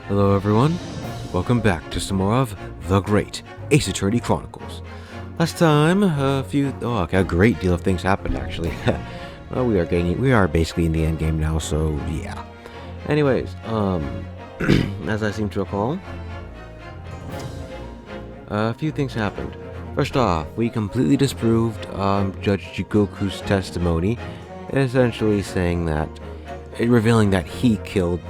Hello everyone, welcome back to some more of The Great Ace Attorney Chronicles. Last time, a great deal of things happened actually. Well, we are basically in the end game now, so yeah. Anyways, as I seem to recall, a few things happened. First off, we completely disproved Judge Jigoku's testimony, essentially saying that, revealing that he killed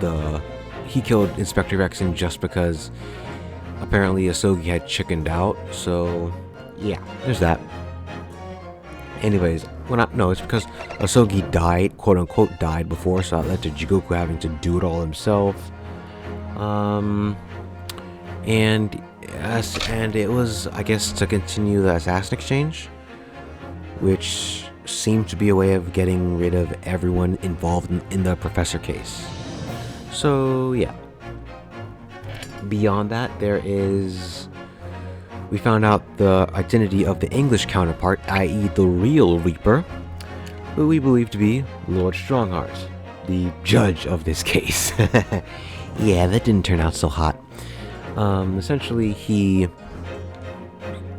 Inspector Rexon just because apparently Asogi had chickened out. So yeah, there's that. Anyways, it's because Asogi died, quote unquote died before, so that led to Jigoku having to do it all himself. And it was, I guess, to continue the assassin exchange, which seemed to be a way of getting rid of everyone involved in the professor case. So yeah. Beyond that, we found out the identity of the English counterpart, i.e. the real Reaper, who we believe to be Lord Strongheart, the judge of this case. Yeah, that didn't turn out so hot. Essentially, he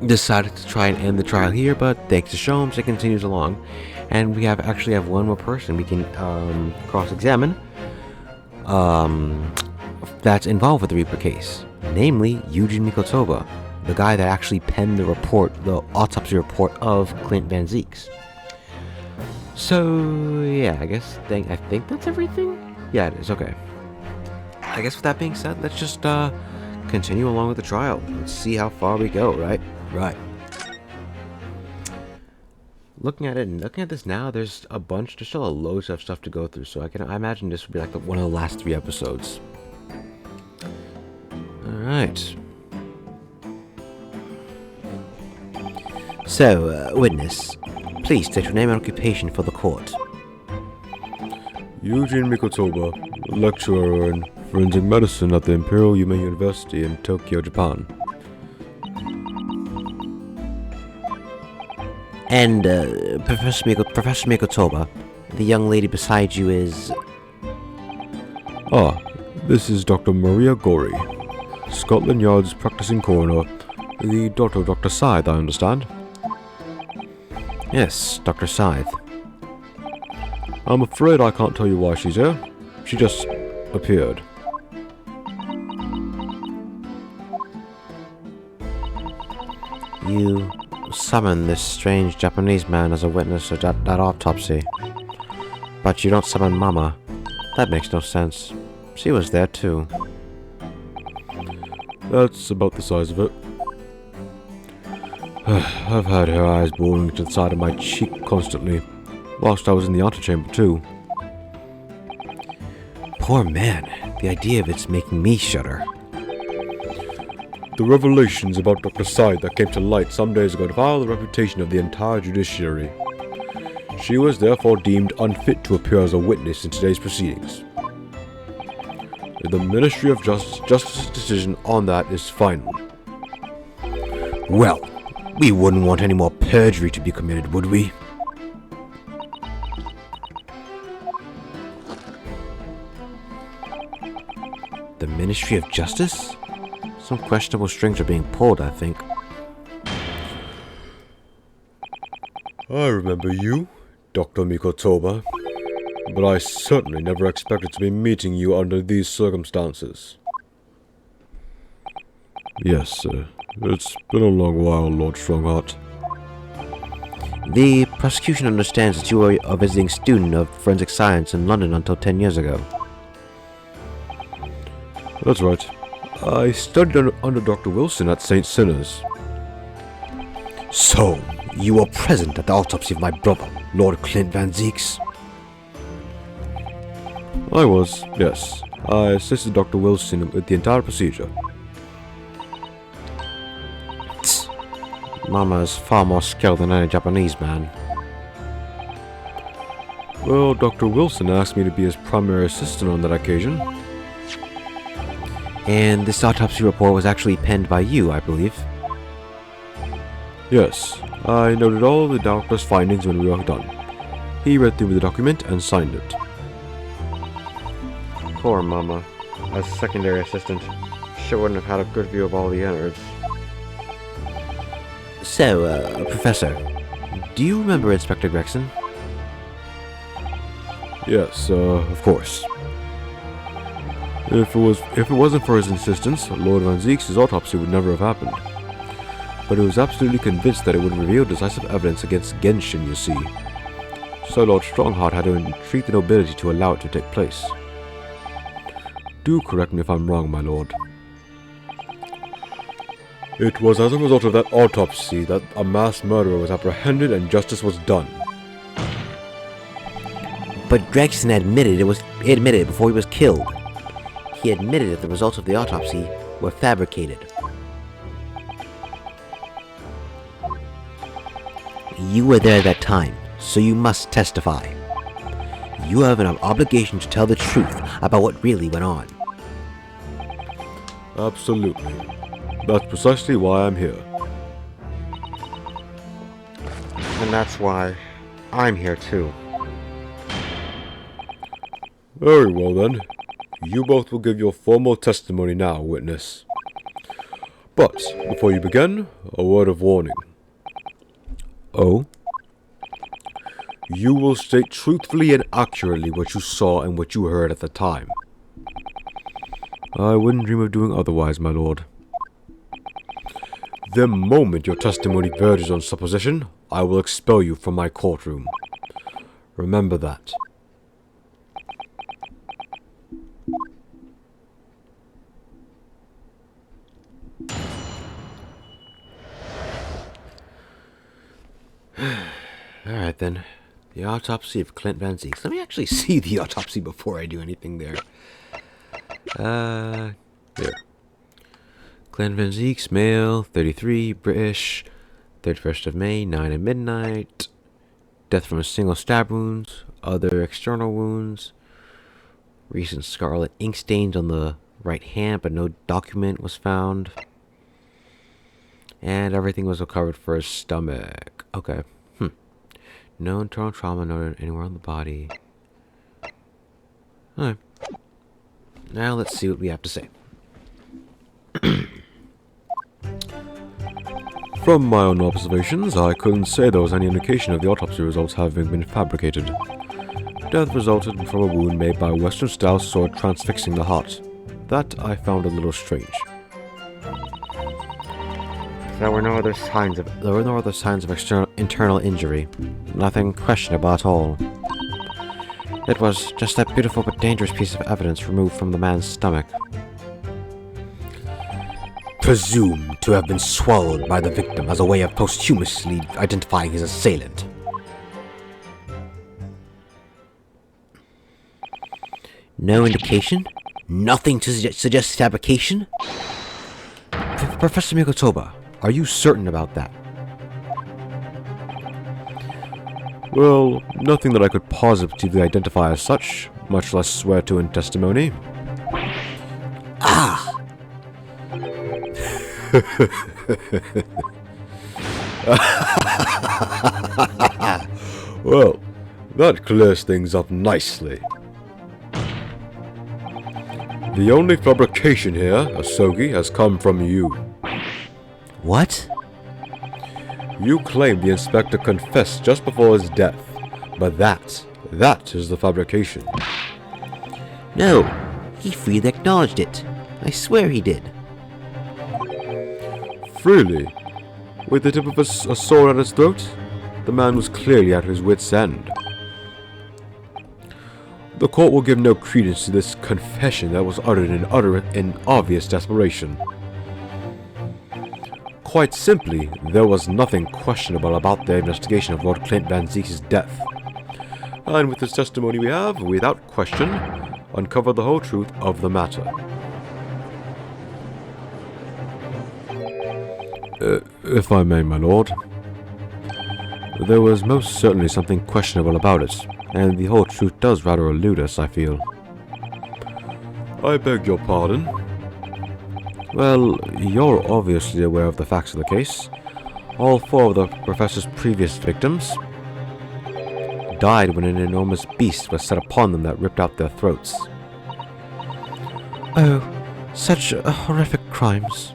decided to try and end the trial here, but thanks to Sholmes, it continues along, and we actually have one more person we can cross-examine that's involved with the Reaper case, namely Eugene Mikotoba, the guy that actually penned the autopsy report of Clint Van Zeeks. So yeah, I think that's everything. Yeah, it is. Okay. I guess with that being said, let's just continue along with the trial. Let's see how far we go. Right. Looking at this now, there's still a loads of stuff to go through. So I imagine this would be like one of the last 3 episodes. All right. So, witness, please state your name and occupation for the court. Eugene Mikotoba, lecturer in forensic medicine at the Imperial Yumei University in Tokyo, Japan. And, Professor Mikotoba, the young lady beside you is... Ah, this is Dr. Maria Gori, Scotland Yard's practicing coroner, the daughter of Dr. Scythe, I understand. Yes, Dr. Scythe. I'm afraid I can't tell you why she's here. She just appeared. You summon this strange Japanese man as a witness to that autopsy. But you don't summon Mama. That makes no sense. She was there too. That's about the size of it. I've had her eyes boring to the side of my cheek constantly, whilst I was in the antechamber too. Poor man. The idea of it's making me shudder. The revelations about Dr. Scythe that came to light some days ago defile the reputation of the entire judiciary. She was therefore deemed unfit to appear as a witness in today's proceedings. The Ministry of Justice's decision on that is final. Well, we wouldn't want any more perjury to be committed, would we? The Ministry of Justice? Some questionable strings are being pulled, I think. I remember you, Dr. Mikotoba, but I certainly never expected to be meeting you under these circumstances. Yes, sir. It's been a long while, Lord Strongheart. The prosecution understands that you were a visiting student of forensic science in London until 10 years ago. That's right. I studied under Dr. Wilson at St. Sinners. So, you were present at the autopsy of my brother, Lord Clint Van Zeeks? I was, yes. I assisted Dr. Wilson with the entire procedure. Mama is far more skilled than any Japanese man. Well, Dr. Wilson asked me to be his primary assistant on that occasion. And this autopsy report was actually penned by you, I believe. Yes, I noted all of the doctor's findings when we were done. He read through the document and signed it. Poor Mama. as secondary assistant. Sure wouldn't have had a good view of all the innards. So, Professor, do you remember Inspector Gregson? Yes, of course. If it wasn't for his insistence, Lord Van Zeek's autopsy would never have happened. But he was absolutely convinced that it would reveal decisive evidence against Genshin, you see. So Lord Strongheart had to entreat the nobility to allow it to take place. Do correct me if I'm wrong, my lord. It was as a result of that autopsy that a mass murderer was apprehended and justice was done. But Gregson admitted it before he was killed. He admitted that the results of the autopsy were fabricated. You were there at that time, so you must testify. You have an obligation to tell the truth about what really went on. Absolutely. That's precisely why I'm here. And that's why I'm here too. Very well then. You both will give your formal testimony now, witness. But, before you begin, a word of warning. Oh? You will state truthfully and accurately what you saw and what you heard at the time. I wouldn't dream of doing otherwise, my lord. The moment your testimony verges on supposition, I will expel you from my courtroom. Remember that. Alright then. The autopsy of Clint Van Zeeks. Let me actually see the autopsy before I do anything there. There. Clint Van Zeeks, male, 33, British, 31st of May, 9 at midnight. Death from a single stab wound, other external wounds. Recent scarlet ink stains on the right hand, but no document was found. And everything was recovered for his stomach. Okay. No internal trauma noted anywhere on the body. Alright. Now let's see what we have to say. From my own observations, I couldn't say there was any indication of the autopsy results having been fabricated. Death resulted from a wound made by a Western-style sword transfixing the heart. That I found a little strange. There were no other signs of internal injury. Nothing questionable at all. It was just that beautiful but dangerous piece of evidence removed from the man's stomach. Presumed to have been swallowed by the victim as a way of posthumously identifying his assailant. No indication? Nothing to suggest fabrication? Professor Mikotoba, are you certain about that? Well, nothing that I could positively identify as such, much less swear to in testimony. Ah! Well, that clears things up nicely. The only fabrication here, Asogi, has come from you. What? You claim the inspector confessed just before his death, but that is the fabrication. No, he freely acknowledged it. I swear he did. Freely? With the tip of a sword at his throat? The man was clearly at his wit's end. The court will give no credence to this confession that was uttered in obvious desperation. Quite simply, there was nothing questionable about the investigation of Lord Clint Van Zeek's death. And with this testimony we have, without question, uncovered the whole truth of the matter. If I may, my lord. There was most certainly something questionable about it, and the whole truth does rather elude us, I feel. I beg your pardon? Well, you're obviously aware of the facts of the case. All four of the professor's previous victims died when an enormous beast was set upon them that ripped out their throats. Oh, such horrific crimes.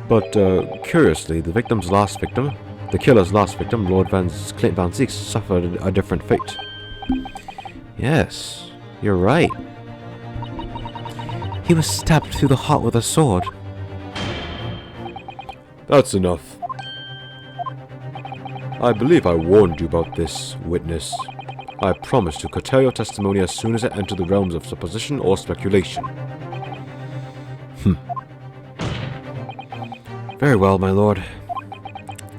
But, curiously, the killer's last victim, Lord Clint Van Zeeks, suffered a different fate. Yes, you're right. He was stabbed through the heart with a sword. That's enough. I believe I warned you about this, witness. I promise to curtail your testimony as soon as it entered the realms of supposition or speculation. Very well, my lord.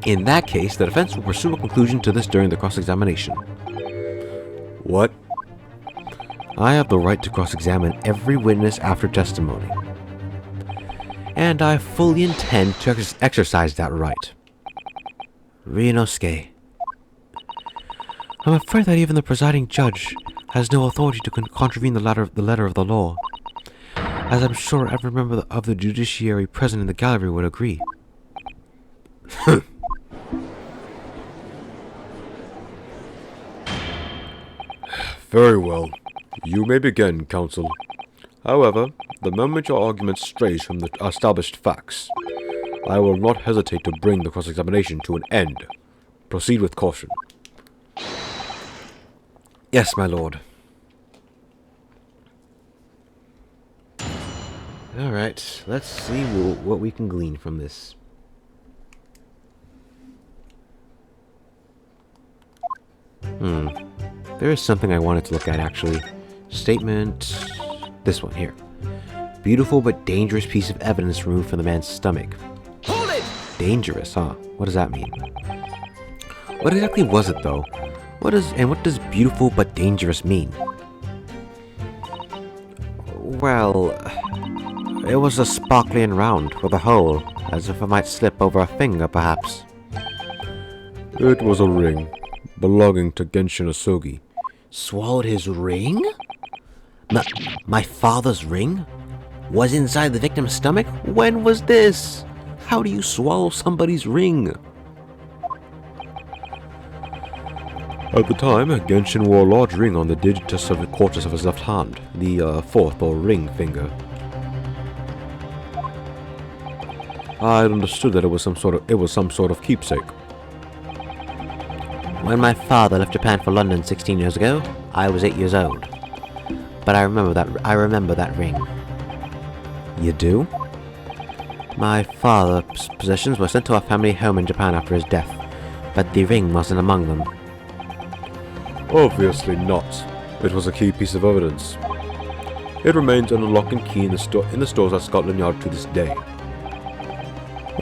In that case, the defense will pursue a conclusion to this during the cross-examination. What? I have the right to cross-examine every witness after testimony. And I fully intend to exercise that right. Ryunosuke. I'm afraid that even the presiding judge has no authority to contravene the letter of the law, as I'm sure every member of the judiciary present in the gallery would agree. Very well. You may begin, counsel. However, the moment your argument strays from the established facts, I will not hesitate to bring the cross-examination to an end. Proceed with caution. Yes, my lord. Alright, let's see what we can glean from this. There is something I wanted to look at, actually. Statement... this one here. Beautiful but dangerous piece of evidence removed from the man's stomach. Hold it! Dangerous, huh? What does that mean? What exactly was it, though? What does beautiful but dangerous mean? Well, it was a sparkly and round, with a hole, as if it might slip over a finger, perhaps. It was a ring, belonging to Genshin Asogi. Swallowed his ring? My father's ring? Was inside the victim's stomach? When was this? How do you swallow somebody's ring? At the time, Genshin wore a large ring on the digitus of the quartus of his left hand, the fourth or ring finger. I had understood that it was some sort of keepsake. When my father left Japan for London 16 years ago, I was 8 years old. But I remember that ring. You do? My father's possessions were sent to our family home in Japan after his death, but the ring wasn't among them. Obviously not. It was a key piece of evidence. It remains under lock and key in the stores at Scotland Yard to this day.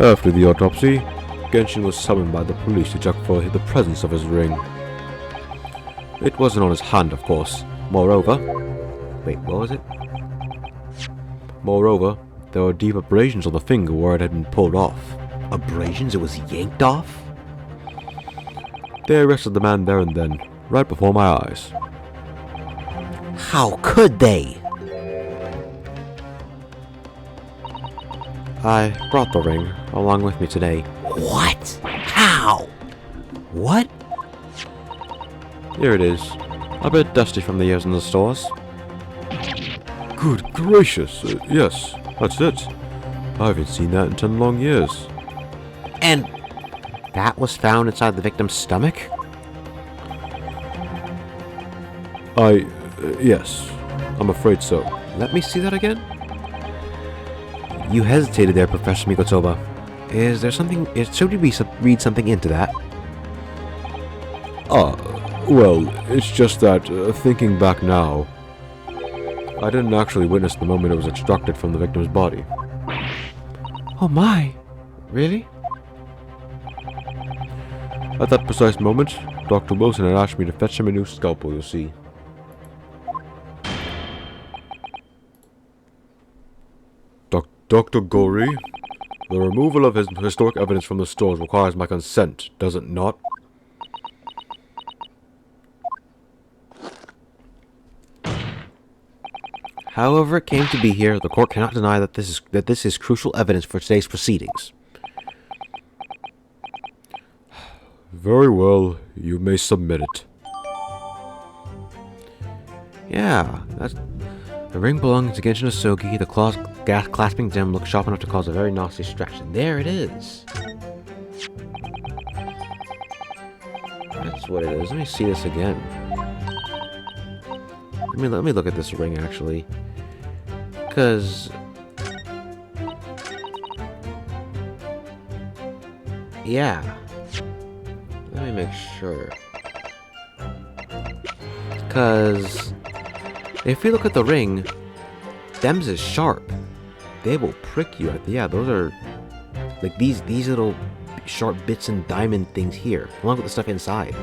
After the autopsy, Genshin was summoned by the police to check for the presence of his ring. It wasn't on his hand, of course. Moreover, wait, what was it? Moreover, there were deep abrasions on the finger where it had been pulled off. Abrasions? It was yanked off? They arrested the man there and then, right before my eyes. How could they? I brought the ring along with me today. What? How? What? Here it is. A bit dusty from the years in the stores. Good gracious, yes, that's it. I haven't seen that in 10 long years. And that was found inside the victim's stomach? Yes, I'm afraid so. Let me see that again. You hesitated there, Professor Mikotoba. Is there something... should we read something into that? Well, it's just that, thinking back now, I didn't actually witness the moment it was extracted from the victim's body. Oh my! Really? At that precise moment, Dr. Wilson had asked me to fetch him a new scalpel, you'll see. Dr. Gori, the removal of his historic evidence from the stores requires my consent, does it not? However it came to be here, the court cannot deny that this is crucial evidence for today's proceedings. Very well, you may submit it. Yeah, The ring belonging to Genshin Asogi, the claws clasping gem looks sharp enough to cause a very nasty distraction. There it is! That's what it is. Let me see this again. Let me look at this ring, actually. Because... yeah. Let me make sure. Because... if you look at the ring, them's is sharp. They will prick you. Yeah, those are... like these little sharp bits and diamond things here, along with the stuff inside.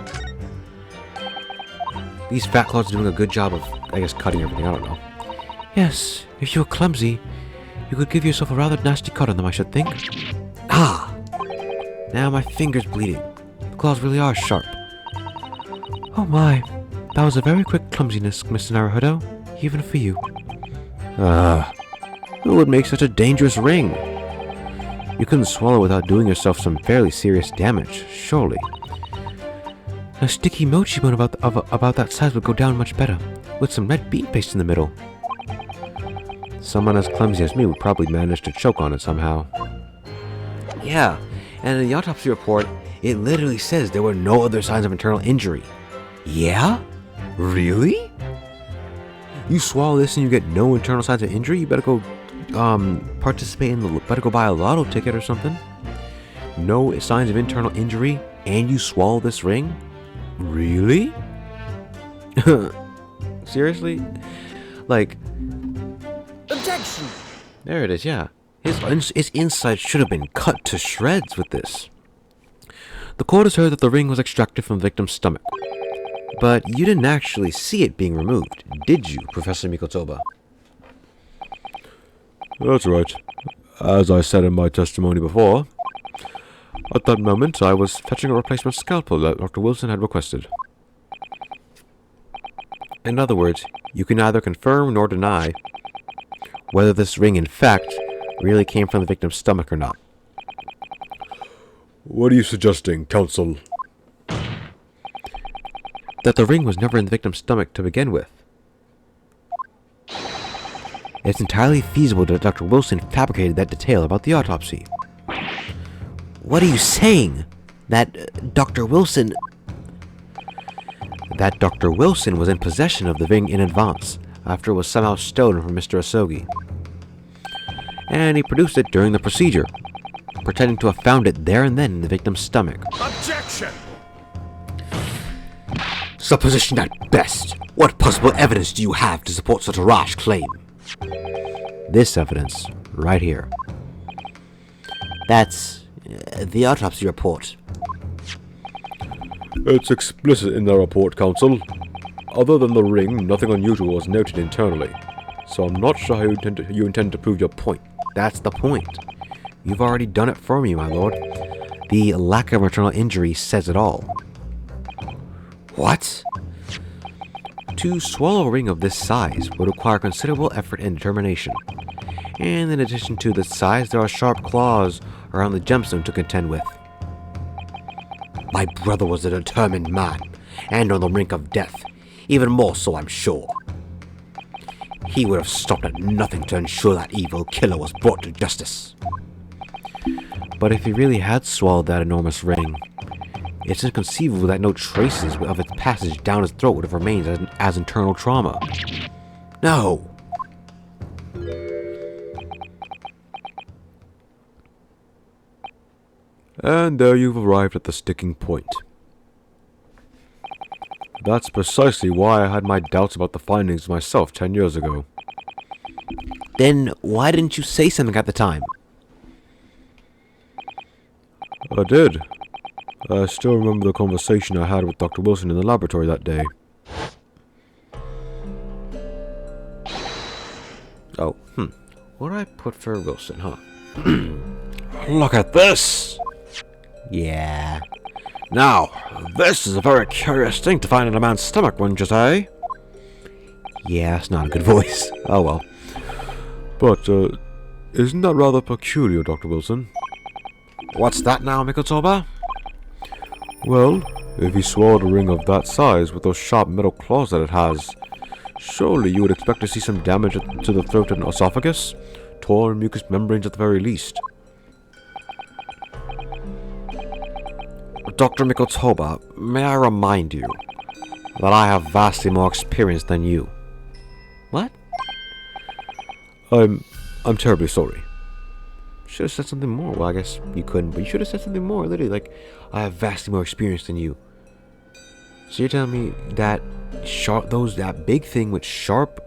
These fat claws are doing a good job of, I guess, cutting everything. I don't know. Yes, if you were clumsy, you could give yourself a rather nasty cut on them, I should think. Ah! Now my finger's bleeding. The claws really are sharp. Oh my, that was a very quick clumsiness, Mr. Naruhodo, even for you. Who would make such a dangerous ring? You couldn't swallow without doing yourself some fairly serious damage, surely. A sticky mochi bone about that size would go down much better, with some red bean paste in the middle. Someone as clumsy as me would probably manage to choke on it somehow. Yeah, and in the autopsy report, it literally says there were no other signs of internal injury. Yeah? Really? You swallow this and you get no internal signs of injury? You better go, better go buy a lotto ticket or something. No signs of internal injury, and you swallow this ring? Really? Seriously? Like... objection! There it is, yeah. His insides should have been cut to shreds with this. The court has heard that the ring was extracted from the victim's stomach. But you didn't actually see it being removed, did you, Professor Mikotoba? That's right. As I said in my testimony before, at that moment I was fetching a replacement scalpel that Dr. Wilson had requested. In other words, you can neither confirm nor deny whether this ring, in fact, really came from the victim's stomach or not. What are you suggesting, counsel? That the ring was never in the victim's stomach to begin with. It's entirely feasible that Dr. Wilson fabricated that detail about the autopsy. What are you saying? That Dr. Wilson... That Dr. Wilson was in possession of the ring in advance, after it was somehow stolen from Mr. Asogi. And he produced it during the procedure, pretending to have found it there and then in the victim's stomach. Objection! Supposition at best. What possible evidence do you have to support such a rash claim? This evidence, right here. That's the autopsy report. It's explicit in the report, counsel. Other than the ring, nothing unusual was noted internally. So I'm not sure how you intend to prove your point. That's the point. You've already done it for me, my lord. The lack of internal injury says it all. What? To swallow a ring of this size would require considerable effort and determination. And in addition to the size, there are sharp claws around the gemstone to contend with. My brother was a determined man, and on the brink of death. Even more so, I'm sure. He would have stopped at nothing to ensure that evil killer was brought to justice. But if he really had swallowed that enormous ring, it's inconceivable that no traces of its passage down his throat would have remained as internal trauma. No! And there you've arrived at the sticking point. That's precisely why I had my doubts about the findings myself 10 years ago. Then why didn't you say something at the time? I did. I still remember the conversation I had with Dr. Wilson in the laboratory that day. Oh, what did I put for Wilson, huh? Look at this! Yeah. Now, this is a very curious thing to find in a man's stomach, wouldn't you say? Yeah, that's not a good voice. Oh well. But, isn't that rather peculiar, Dr. Wilson? What's that now, Mikotoba? Well, if he swallowed a ring of that size with those sharp metal claws that it has, Surely you would expect to see some damage to the throat and esophagus? Torn mucous membranes at the very least. Dr. Mikotoba, may I remind you that I have vastly more experience than you. What? I'm terribly sorry. Should have said something more. Well, I guess you couldn't, but you should have said something more. Literally, like, I have vastly more experience than you. So you're telling me that that big thing with sharp,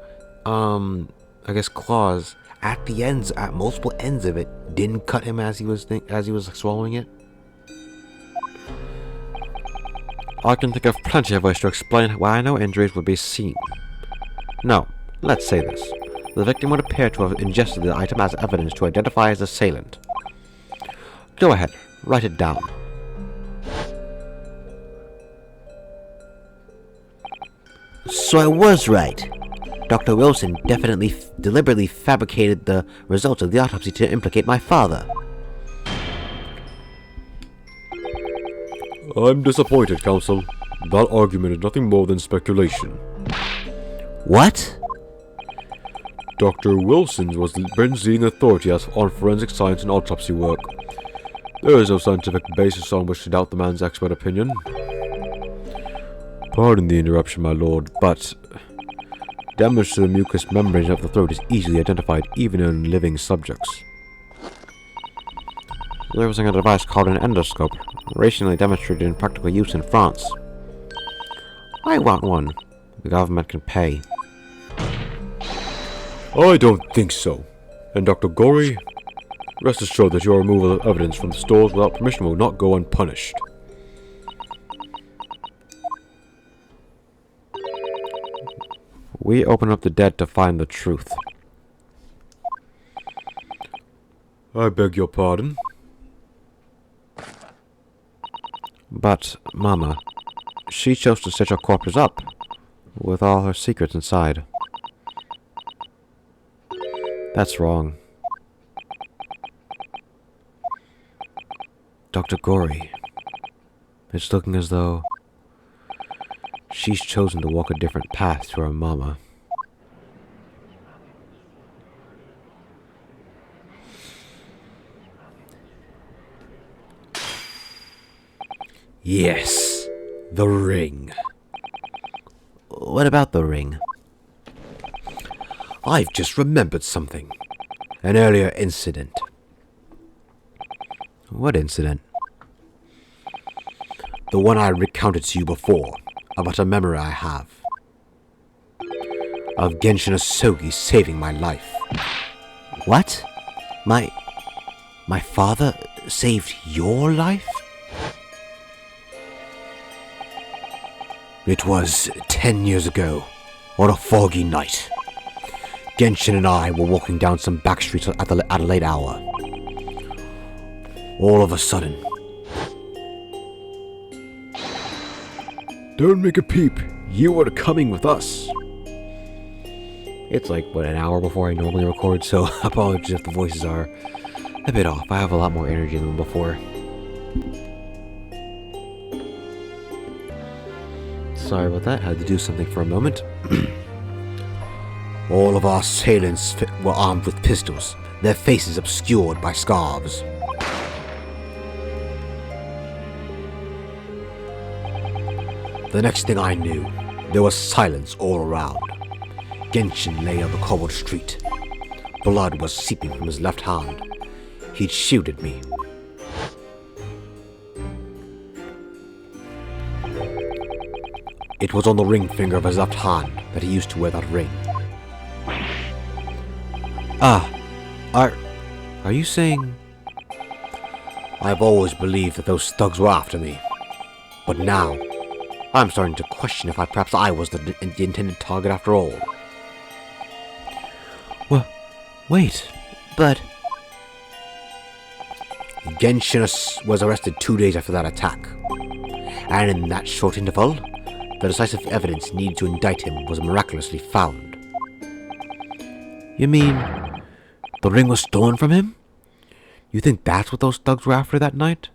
I guess claws at the ends, at multiple ends of it, didn't cut him as he was swallowing it? I can think of plenty of ways to explain why no injuries would be seen. No, let's say this. The victim would appear to have ingested the item as evidence to identify his assailant. Go ahead, write it down. So I was right. Dr. Wilson deliberately fabricated the results of the autopsy to implicate my father. I'm disappointed, Counsel. That argument is nothing more than speculation. What? Dr. Wilson was Britain's leading authority on forensic science and autopsy work. There is no scientific basis on which to doubt the man's expert opinion. Pardon the interruption, my lord, but damage to the mucous membrane of the throat is easily identified even in living subjects. They're using a device called an endoscope, recently demonstrated in practical use in France. I want one. The government can pay. I don't think so. And Dr. Gorey, rest assured that your removal of evidence from the stores without permission will not go unpunished. We open up the dead to find the truth. I beg your pardon? But, Mama, she chose to stitch our corpses up, with all her secrets inside. That's wrong. Dr. Gorey, it's looking as though she's chosen to walk a different path to her mama. Yes, the ring. What about the ring? I've just remembered something. An earlier incident. What incident? The one I recounted to you before, about a memory I have. Of Genshin Asogi saving my life. What? My father saved your life? It was 10 years ago, on a foggy night. Genshin and I were walking down some back streets at a late hour. All of a sudden... Don't make a peep. You are coming with us. It's like, what, an hour before I normally record, so apologies if the voices are a bit off. I have a lot more energy than before. Sorry about that, had to do something for a moment. All of our assailants were armed with pistols, their faces obscured by scarves. The next thing I knew, there was silence all around. Genshin lay on the cobbled street. Blood was seeping from his left hand. He'd shielded me. It was on the ring finger of his left hand that he used to wear that ring. Are you saying... I've always believed that those thugs were after me. But now, I'm starting to question if perhaps I was the intended target after all. Well, wait, but... Genshin was arrested 2 days after that attack. And in that short interval, the decisive evidence needed to indict him was miraculously found. You mean, the ring was stolen from him? You think that's what those thugs were after that night?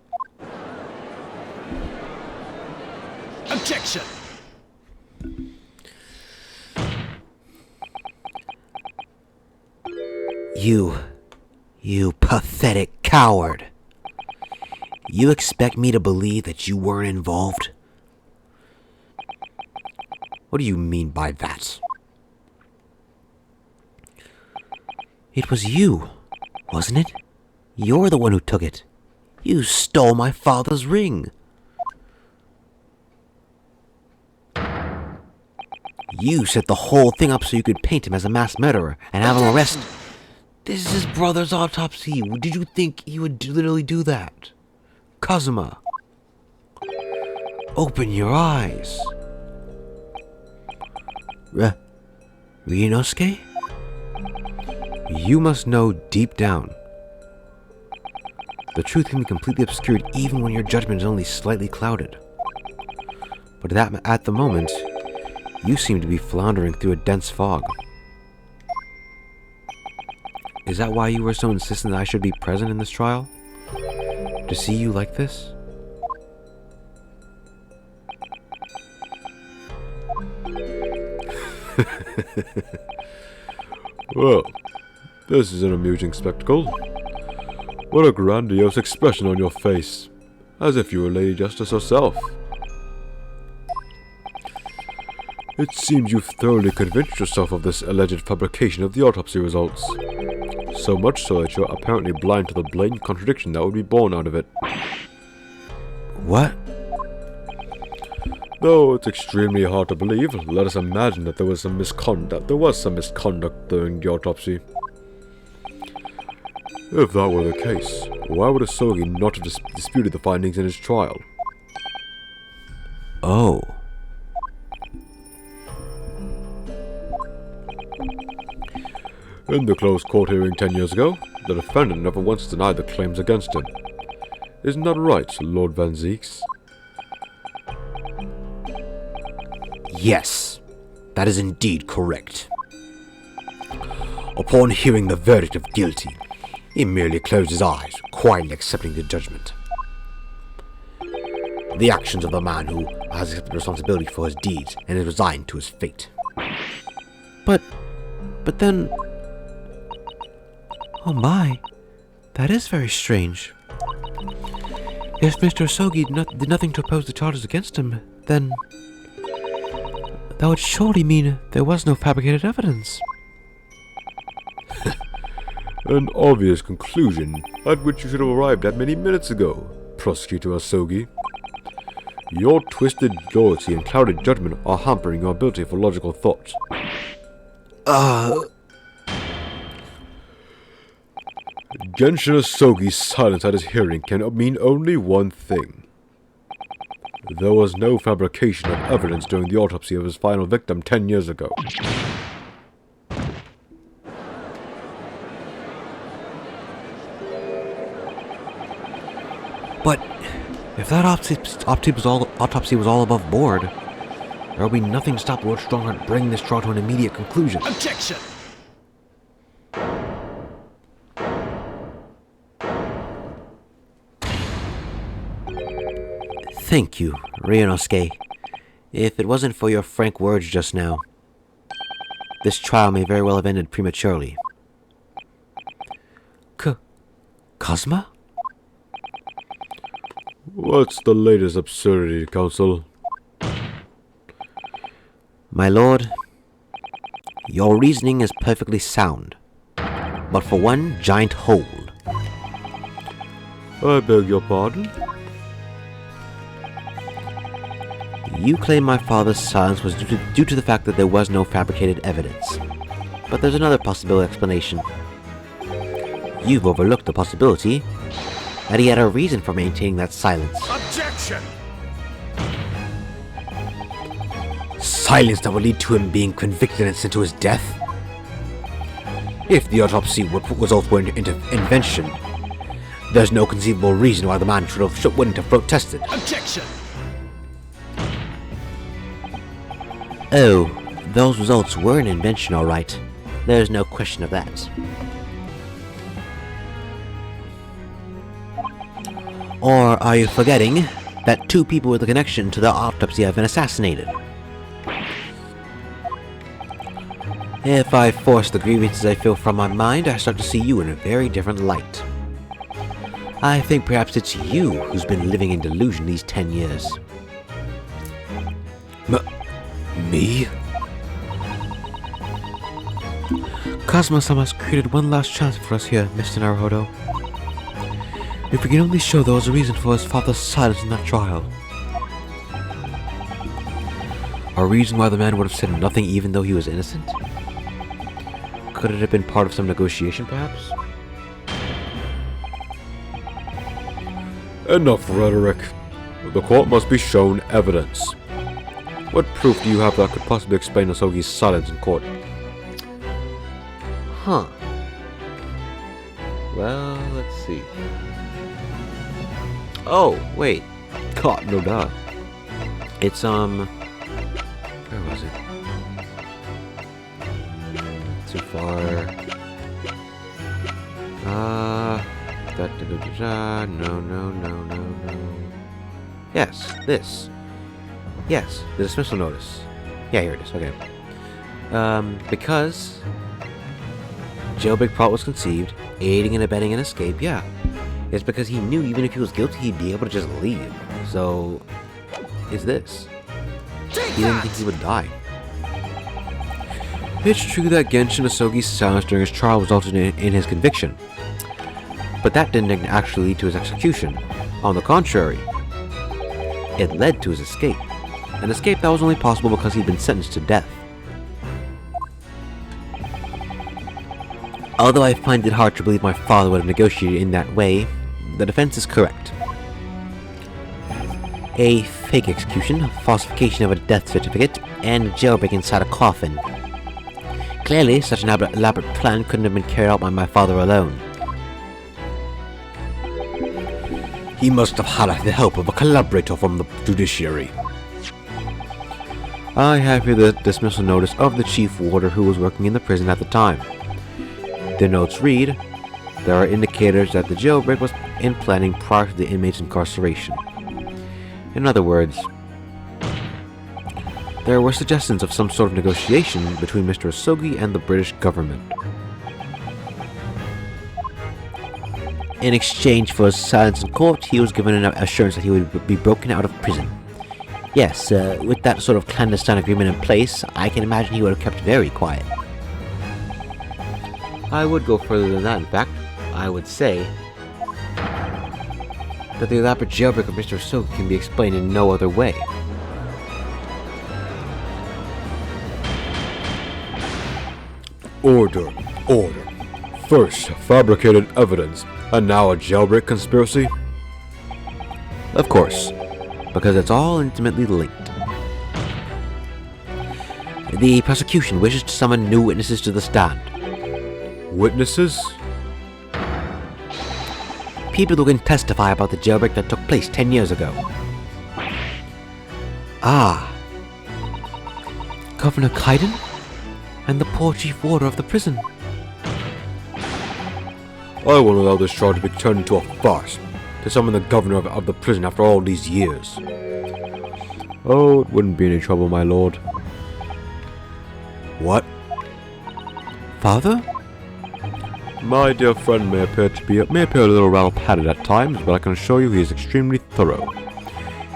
Objection! You pathetic coward. You expect me to believe that you weren't involved? What do you mean by that? It was you, wasn't it? You're the one who took it. You stole my father's ring. You set the whole thing up so you could paint him as a mass murderer and have him arrested. This is his brother's autopsy. Did you think he would literally do that? Kazuma, open your eyes. Ryunosuke? You must know deep down. The truth can be completely obscured even when your judgment is only slightly clouded. But at the moment, you seem to be floundering through a dense fog. Is that why you were so insistent that I should be present in this trial? To see you like this? Well, this is an amusing spectacle. What a grandiose expression on your face, as if you were Lady Justice herself. It seems you've thoroughly convinced yourself of this alleged fabrication of the autopsy results. So much so that you're apparently blind to the blatant contradiction that would be born out of it. What? Though it's extremely hard to believe, let us imagine that there was some misconduct during the autopsy. If that were the case, why would Asogi not have disputed the findings in his trial? Oh. In the closed court hearing 10 years ago, the defendant never once denied the claims against him. Isn't that right, Lord Van Zeeks? Yes, that is indeed correct. Upon hearing the verdict of guilty, he merely closed his eyes, quietly accepting the judgment. The actions of the man who has accepted responsibility for his deeds and is resigned to his fate. But then... Oh my, that is very strange. If Mr. Asogi did nothing to oppose the charges against him, then... that would surely mean there was no fabricated evidence. An obvious conclusion at which you should have arrived at many minutes ago, Prosecutor Asogi. Your twisted loyalty and clouded judgment are hampering your ability for logical thought. Genshin Asogi's silence at his hearing can mean only one thing. There was no fabrication of evidence during the autopsy of his final victim 10 years ago. But if that autopsy was all above board, there will be nothing to stop Lord Strongheart bringing this trial to an immediate conclusion. Objection! Thank you, Ryunosuke. If it wasn't for your frank words just now, this trial may very well have ended prematurely. Kazuma? What's the latest absurdity, Counsel? My lord, your reasoning is perfectly sound, but for one giant hole. I beg your pardon? You claim my father's silence was due to the fact that there was no fabricated evidence. But there's another possible explanation. You've overlooked the possibility that he had a reason for maintaining that silence. Objection! Silence that would lead to him being convicted and sent to his death? If the autopsy results were invention, there's no conceivable reason why the man wouldn't have protested. Objection! Oh, those results were an invention, all right. There's no question of that. Or are you forgetting that two people with a connection to the autopsy have been assassinated? If I force the grievances I feel from my mind, I start to see you in a very different light. I think perhaps it's you who's been living in delusion these 10 years. Me? Kazuma-sama has created one last chance for us here, Mr. Naruhodo. If we can only show there was a reason for his father's silence in that trial. A reason why the man would have said nothing even though he was innocent? Could it have been part of some negotiation, perhaps? Enough rhetoric. The court must be shown evidence. What proof do you have that could possibly explain Asogi's silence in court? Huh. Well, let's see. Oh, wait. God, no doubt. It's, where was it? Too far. No. Yes, this. Yes, the dismissal notice. Yeah, here it is, okay. Because jailbreak plot was conceived, aiding and abetting an escape, yeah. It's because he knew even if he was guilty, he'd be able to just leave. So, is this. He didn't think he would die. It's true that Genshin Asogi's silence during his trial resulted in his conviction. But that didn't actually lead to his execution. On the contrary, it led to his escape. An escape that was only possible because he'd been sentenced to death. Although I find it hard to believe my father would have negotiated in that way, the defense is correct. A fake execution, falsification of a death certificate, and a jailbreak inside a coffin. Clearly, such an elaborate plan couldn't have been carried out by my father alone. He must have had the help of a collaborator from the judiciary. I have here the dismissal notice of the chief warder who was working in the prison at the time. The notes read, there are indicators that the jailbreak was in planning prior to the inmate's incarceration. In other words, there were suggestions of some sort of negotiation between Mr. Asogi and the British government. In exchange for his silence in court, he was given an assurance that he would be broken out of prison. Yes, with that sort of clandestine agreement in place, I can imagine he would have kept very quiet. I would go further than that, in fact. I would say that the elaborate jailbreak of Mr. Asogi can be explained in no other way. Order. First, fabricated evidence, and now a jailbreak conspiracy? Of course, because it's all intimately linked. The prosecution wishes to summon new witnesses to the stand. Witnesses? People who can testify about the jailbreak that took place 10 years ago. Ah. Governor Kaiden? And the poor chief warder of the prison. I won't allow this trial to be turned into a farce. To summon the governor of the prison after all these years. Oh, it wouldn't be any trouble, my lord. What? Father? My dear friend may appear a little rattle-pated at times, but I can assure you he is extremely thorough.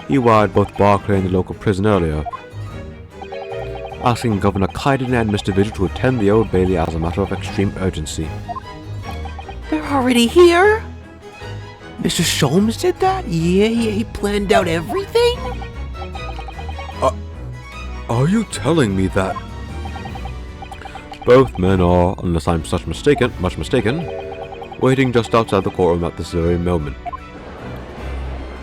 He wired both Barclay and the local prison earlier, asking Governor Kaiden and Mr. Vigil to attend the Old Bailey as a matter of extreme urgency. They're already here? Mr. Sholmes did that? Yeah, he planned out everything? Are you telling me that? Both men are, unless I'm much mistaken, waiting just outside the courtroom at this very moment.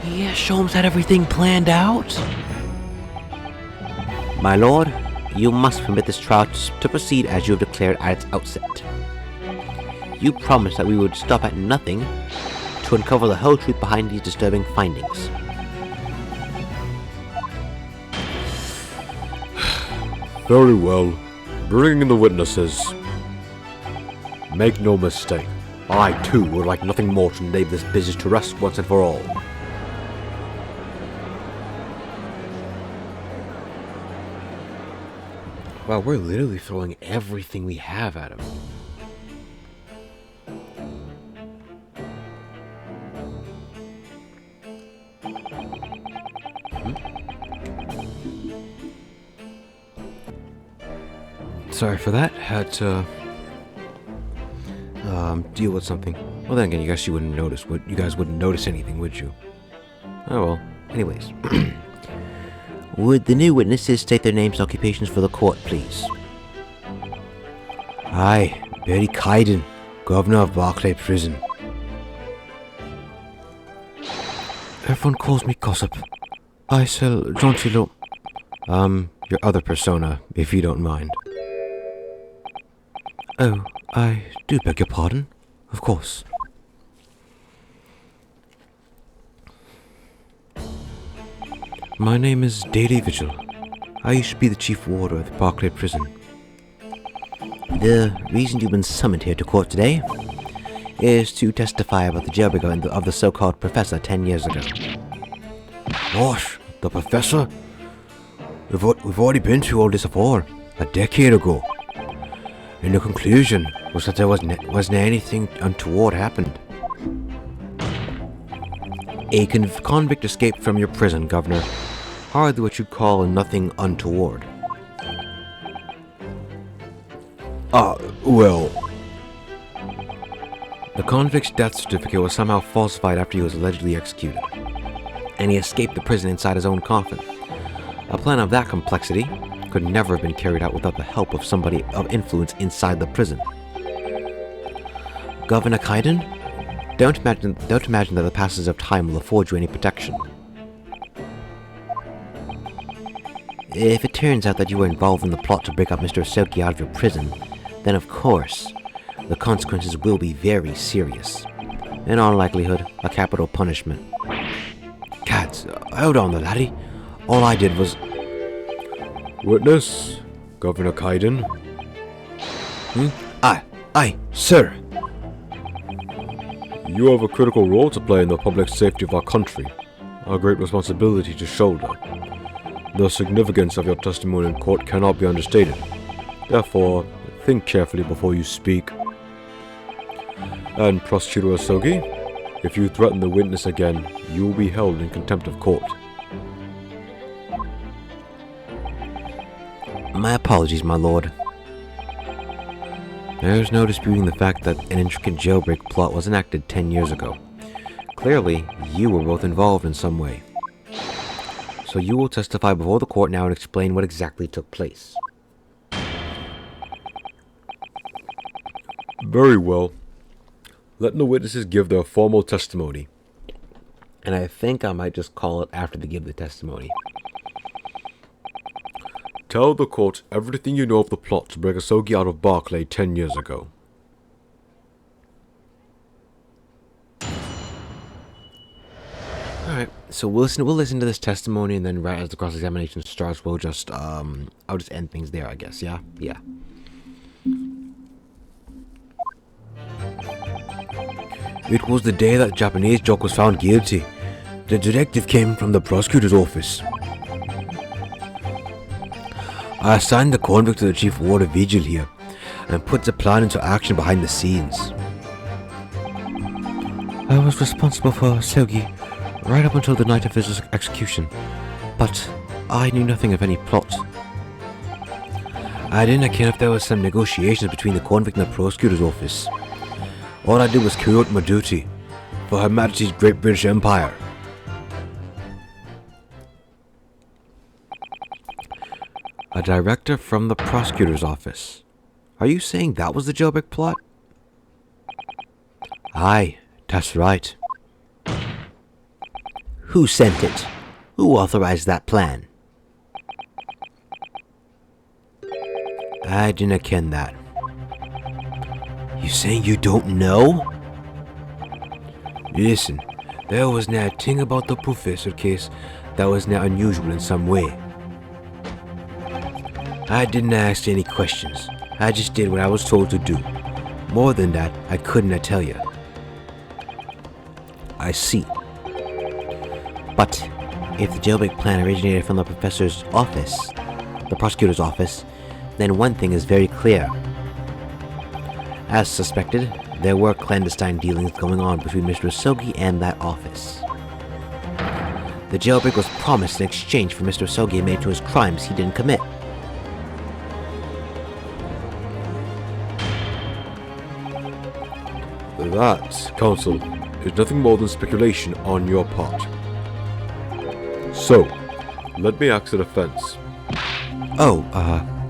Yeah, Sholmes had everything planned out. My lord, you must permit this trial to proceed as you have declared at its outset. You promised that we would stop at nothing to uncover the whole truth behind these disturbing findings. Very well. Bring in the witnesses. Make no mistake, I too would like nothing more to lay this business to rest once and for all. Wow, we're literally throwing everything we have at him. Sorry for that. Had to deal with something. Well, then again, you guys wouldn't notice. You guys wouldn't notice anything, would you? Oh well. Anyways, would the new witnesses state their names and occupations for the court, please? Aye, Barry Kaiden, Governor of Barclay Prison. Everyone calls me Gossip. I sell Jontilo. Your other persona, if you don't mind. Oh, I do beg your pardon. Of course. My name is Daily Vigil. I used to be the chief warder of the Barclay Prison. The reason you've been summoned here to court today is to testify about the jailbreaking of the so-called professor 10 years ago. Gosh, the professor? We've already been through all this before, a decade ago. And the conclusion was that there wasn't anything untoward happened. A convict escaped from your prison, Governor. Hardly what you'd call nothing untoward. Well... The convict's death certificate was somehow falsified after he was allegedly executed, and he escaped the prison inside his own coffin. A plan of that complexity could never have been carried out without the help of somebody of influence inside the prison. Governor Kaiden, don't imagine that the passage of time will afford you any protection. If it turns out that you were involved in the plot to break up Mr. Asoki out of your prison, then of course, the consequences will be very serious. In all likelihood, a capital punishment. Cats, hold on there, laddie. All I did was... Witness, Governor Kaiden. Aye, sir. You have a critical role to play in the public safety of our country, a great responsibility to shoulder. The significance of your testimony in court cannot be understated. Therefore, think carefully before you speak. And Prosecutor Asogi, if you threaten the witness again, you will be held in contempt of court. My apologies, my lord. There's no disputing the fact that an intricate jailbreak plot was enacted 10 years ago. Clearly, you were both involved in some way. So you will testify before the court now and explain what exactly took place. Very well. Let the witnesses give their formal testimony. And I think I might just call it after they give the testimony. Tell the court everything you know of the plot to break Asogi out of Barclay 10 years ago. Alright, so we'll listen to this testimony, and then right as the cross-examination starts, we'll just, I'll just end things there, I guess, yeah? Yeah. It was the day that Japanese jock was found guilty. The directive came from the prosecutor's office. I assigned the convict to the chief warder Vigil here, and put the plan into action behind the scenes. I was responsible for Sogi right up until the night of his execution, but I knew nothing of any plot. I didn't care if there was some negotiations between the convict and the prosecutor's office. All I did was carry out my duty for Her Majesty's Great British Empire. A director from the prosecutor's office. Are you saying that was the jailbreak plot? Aye, that's right. Who sent it? Who authorized that plan? I didn't ken that. You saying you don't know? Listen, there was not a thing about the professor case that was not unusual in some way. I didn't ask any questions. I just did what I was told to do. More than that, I couldn't tell you. I see. But if the jailbreak plan originated from the professor's office, the prosecutor's office, then one thing is very clear. As suspected, there were clandestine dealings going on between Mr. Sogi and that office. The jailbreak was promised in exchange for Mr. Sogi admitting to his crimes he didn't commit. That, Counsel, is nothing more than speculation on your part. So, let me ask the defense. Oh,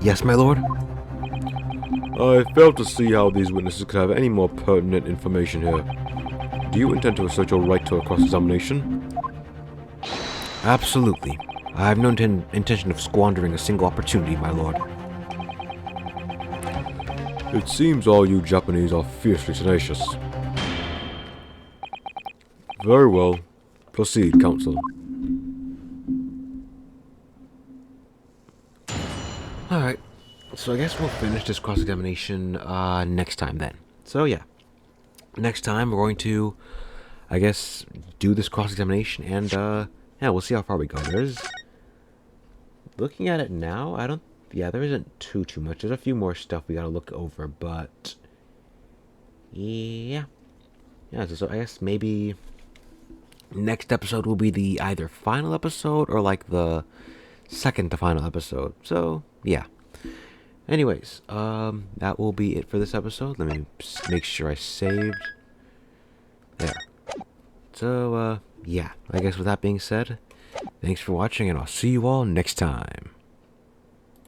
yes, my lord? I fail to see how these witnesses could have any more pertinent information here. Do you intend to assert your right to a cross-examination? Absolutely. I have no intention of squandering a single opportunity, my lord. It seems all you Japanese are fiercely tenacious. Very well. Proceed, Counsel. Alright, so I guess we'll finish this cross-examination next time then. So yeah, next time we're going to, I guess, do this cross-examination and yeah, we'll see how far we go. Looking at it now, there isn't too much. There's a few more stuff we gotta look over, but yeah. So I guess maybe next episode will be the either final episode or like the second to final episode. So yeah. Anyways, that will be it for this episode. Let me make sure I saved. There. So yeah. I guess with that being said, thanks for watching, and I'll see you all next time.